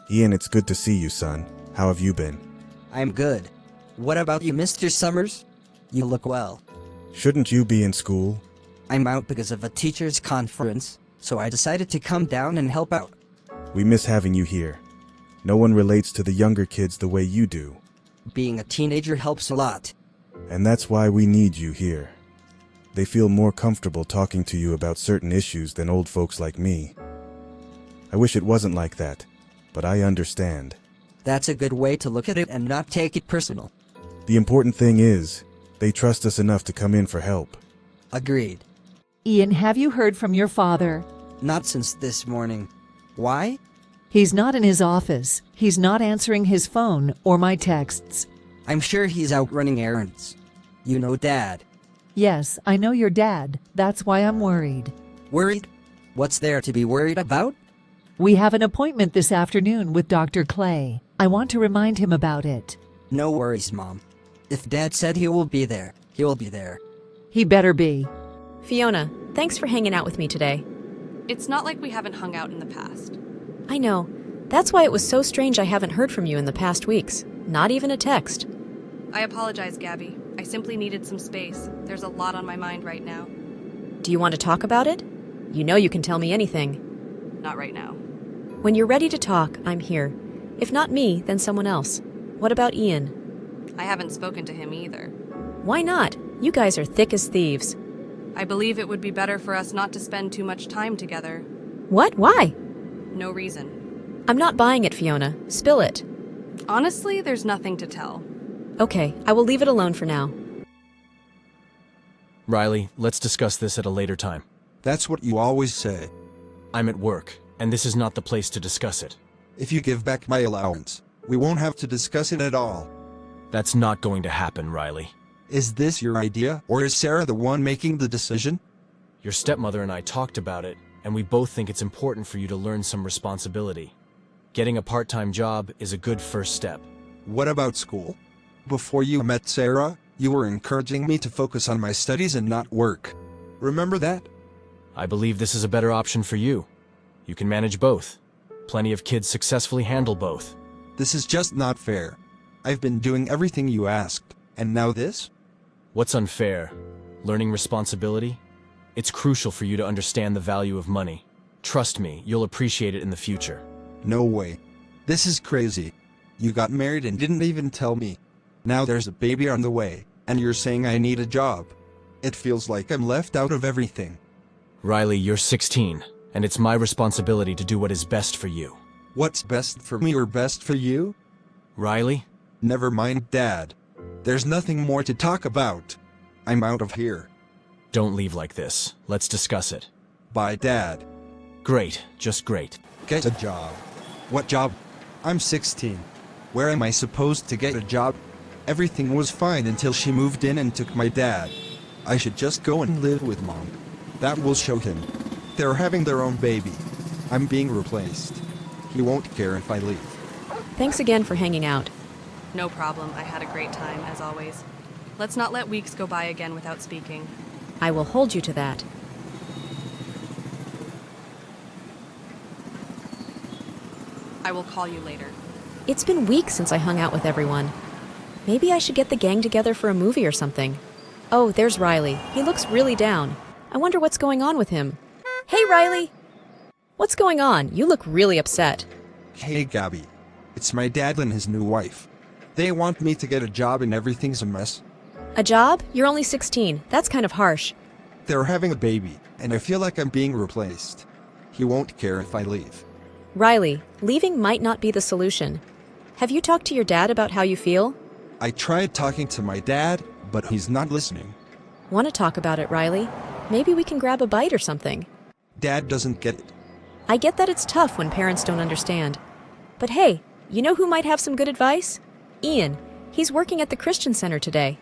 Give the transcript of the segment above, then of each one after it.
Ian, it's good to see you, son. How have you been? I'm good. What about you, Mr. Summers? You look well. Shouldn't you be in school? I'm out because of a teacher's conference, so I decided to come down and help out. We miss having you here. No one relates to the younger kids the way you do. Being a teenager helps a lot. And that's why we need you here. They feel more comfortable talking to you about certain issues than old folks like me. I wish it wasn't like that, but I understand. That's a good way to look at it and not take it personal. The important thing is, they trust us enough to come in for help. Agreed. Ian, have you heard from your father? Not since this morning. Why? He's not in his office. He's not answering his phone or my texts. I'm sure he's out running errands. You know Dad. Yes, I know your dad. That's why I'm worried. Worried? What's there to be worried about? We have an appointment this afternoon with Dr. Clay. I want to remind him about it. No worries, Mom. If Dad said he will be there, he will be there. He better be. Fiona, thanks for hanging out with me today. It's not like we haven't hung out in the past. I know. That's why it was so strange I haven't heard from you in the past weeks. Not even a text. I apologize, Gabby. I simply needed some space. There's a lot on my mind right now. Do you want to talk about it? You know you can tell me anything. Not right now. When you're ready to talk, I'm here. If not me, then someone else. What about Ian? I haven't spoken to him either. Why not? You guys are thick as thieves. I believe it would be better for us not to spend too much time together. What? Why? No reason. I'm not buying it, Fiona. Spill it. Honestly, there's nothing to tell. Okay, I will leave it alone for now. Riley, let's discuss this at a later time. That's what you always say. I'm at work, and this is not the place to discuss it. If you give back my allowance, we won't have to discuss it at all. That's not going to happen, Riley. Is this your idea, or is Sarah the one making the decision? Your stepmother and I talked about it, and we both think it's important for you to learn some responsibility. Getting a part-time job is a good first step. What about school? Before you met Sarah, you were encouraging me to focus on my studies and not work. Remember that? I believe this is a better option for you. You can manage both. Plenty of kids successfully handle both. This is just not fair. I've been doing everything you asked, and now this? What's unfair? Learning responsibility? It's crucial for you to understand the value of money. Trust me, you'll appreciate it in the future. No way. This is crazy. You got married and didn't even tell me. Now there's a baby on the way, and you're saying I need a job. It feels like I'm left out of everything. Riley, you're 16, and it's my responsibility to do what is best for you. What's best for me or best for you? Riley? Never mind, Dad. There's nothing more to talk about. I'm out of here. Don't leave like this. Let's discuss it. Bye, Dad. Great, just great. Get a job. What job? I'm 16. Where am I supposed to get a job? Everything was fine until she moved in and took my dad. I should just go and live with Mom. That will show him. They're having their own baby. I'm being replaced. He won't care if I leave. Thanks again for hanging out. No problem. I had a great time, as always. Let's not let weeks go by again without speaking. I will hold you to that. I will call you later. It's been weeks since I hung out with everyone. Maybe I should get the gang together for a movie or something. Oh, there's Riley. He looks really down. I wonder what's going on with him. Hey, Riley! What's going on? You look really upset. Hey, Gabby. It's my dad and his new wife. They want me to get a job and everything's a mess. A job? You're only 16. That's kind of harsh. They're having a baby, and I feel like I'm being replaced. He won't care if I leave. Riley, leaving might not be the solution. Have you talked to your dad about how you feel? I tried talking to my dad, but he's not listening. Want to talk about it, Riley? Maybe we can grab a bite or something. Dad doesn't get it. I get that it's tough when parents don't understand. But hey, you know who might have some good advice? Ian. He's working at the Christian Center today.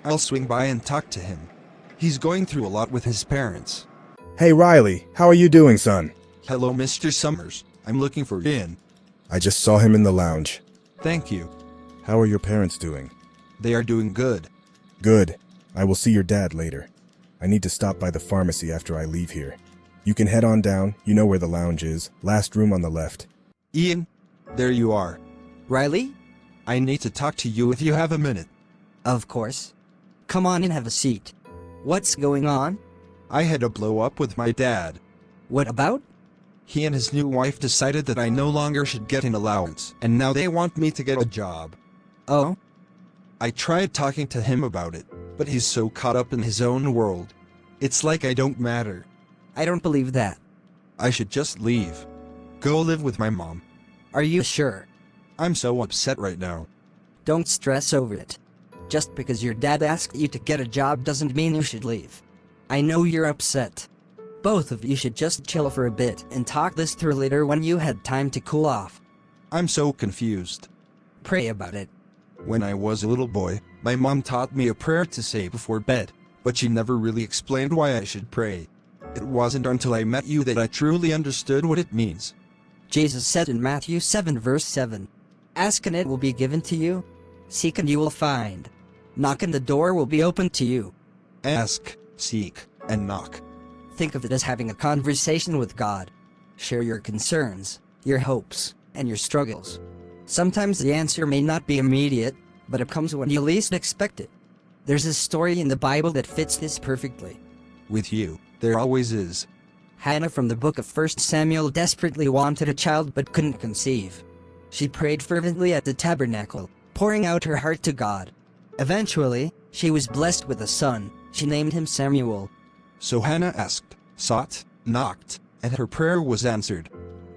I'll swing by and talk to him. He's going through a lot with his parents. Hey, Riley, how are you doing, son? Hello, Mr. Summers. I'm looking for Ian. I just saw him in the lounge. Thank you. How are your parents doing? They are doing good. Good. I will see your dad later. I need to stop by the pharmacy after I leave here. You can head on down, you know where the lounge is, last room on the left. Ian, There you are. Riley? I need to talk to you if you have a minute. Of course. Come on and have a seat. What's going on? I had a blow up with my dad. What about? He and his new wife decided that I no longer should get an allowance, and now they want me to get a job. Oh? I tried talking to him about it, but he's so caught up in his own world. It's like I don't matter. I don't believe that. I should just leave. Go live with my mom. Are you sure? I'm so upset right now. Don't stress over it. Just because your dad asked you to get a job doesn't mean you should leave. I know you're upset. Both of you should just chill for a bit and talk this through later when you had time to cool off. I'm so confused. Pray about it. When I was a little boy, my mom taught me a prayer to say before bed, but she never really explained why I should pray. It wasn't until I met you that I truly understood what it means. Jesus said in Matthew 7 verse 7, "Ask and it will be given to you. Seek and you will find. Knock and the door will be opened to you." Ask, seek, and knock. Think of it as having a conversation with God. Share your concerns, your hopes, and your struggles. Sometimes the answer may not be immediate, but it comes when you least expect it. There's a story in the Bible that fits this perfectly. With you, there always is. Hannah from the book of 1 Samuel desperately wanted a child but couldn't conceive. She prayed fervently at the tabernacle, pouring out her heart to God. Eventually, she was blessed with a son. She named him Samuel. So Hannah asked, sought, knocked, and her prayer was answered.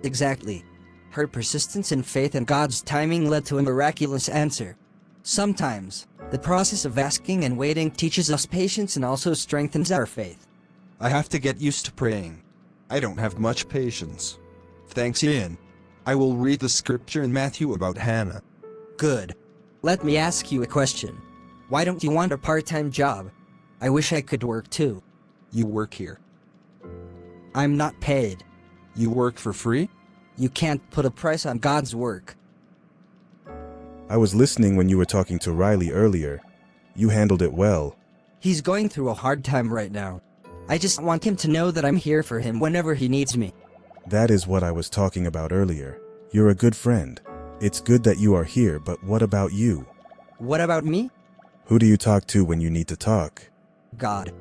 Exactly. Her persistence and faith in God's timing led to a miraculous answer. Sometimes, the process of asking and waiting teaches us patience and also strengthens our faith. I have to get used to praying. I don't have much patience. Thanks, Ian. I will read the scripture in Matthew about Hannah. Good. Let me ask you a question. Why don't you want a part-time job? I wish I could work too. You work here. I'm not paid. You work for free? You can't put a price on God's work. I was listening when you were talking to Riley earlier. You handled it well. He's going through a hard time right now. I just want him to know that I'm here for him whenever he needs me. That is what I was talking about earlier. You're a good friend. It's good that you are here, but what about you? What about me? Who do you talk to when you need to talk? God.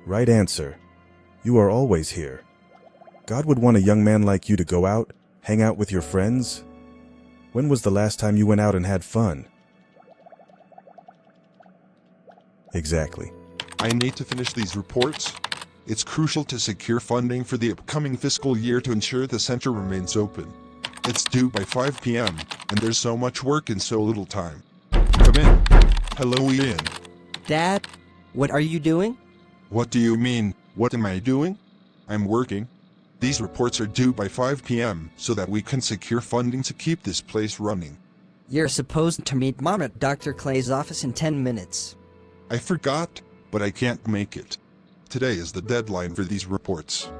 Right answer. You are always here. God would want a young man like you to go out, hang out with your friends? When was the last time you went out and had fun? Exactly. I need to finish these reports. It's crucial to secure funding for the upcoming fiscal year to ensure the center remains open. It's due by 5 p.m., and there's so much work in so little time. Come in. Hello, Ian. Dad, what are you doing? What do you mean, what am I doing? I'm working. These reports are due by 5 p.m. so that we can secure funding to keep this place running. You're supposed to meet Mom at Dr. Clay's office in 10 minutes. I forgot, but I can't make it. Today is the deadline for these reports.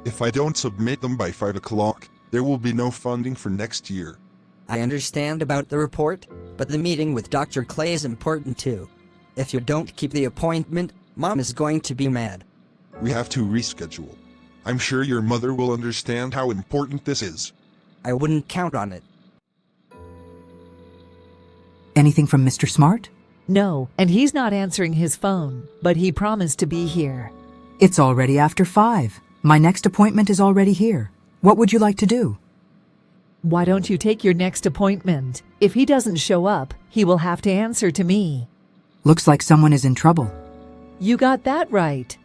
If I don't submit them by 5 o'clock, there will be no funding for next year. I understand about the report, but the meeting with Dr. Clay is important too. If you don't keep the appointment, Mom is going to be mad. We have to reschedule. I'm sure your mother will understand how important this is. I wouldn't count on it. Anything from Mr. Smart? No, and he's not answering his phone, but he promised to be here. It's already after 5. My next appointment is already here. What would you like to do? Why don't you take your next appointment? If he doesn't show up, he will have to answer to me. Looks like someone is in trouble. You got that right.